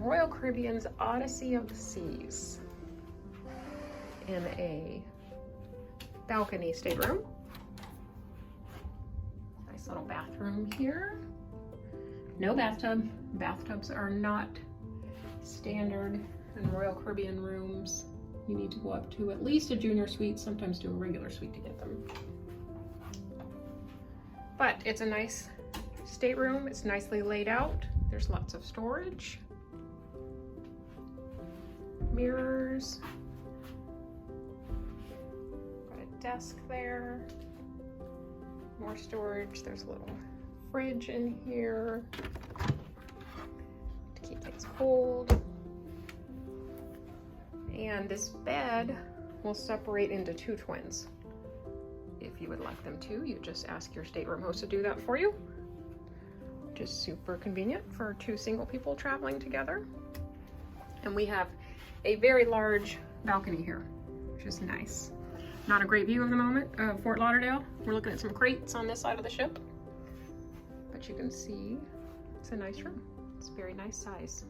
Royal Caribbean's Odyssey of the Seas in a balcony stateroom. Nice little bathroom here. No bathtub. Bathtubs are not standard in Royal Caribbean rooms. You need to go up to at least a junior suite, sometimes to a regular suite to get them. But it's a nice stateroom. It's nicely laid out. There's lots of storage. Mirrors. Got a desk there. More storage. There's a little fridge in here to keep things cold. And this bed will separate into two twins. If you would like them to, you just ask your stateroom host to do that for you. Just super convenient for two single people traveling together. And we have a very large balcony here, which is nice. Not a great view of the moment of Fort Lauderdale. We're looking at some crates on this side of the ship. But you can see it's a nice room. It's a very nice size.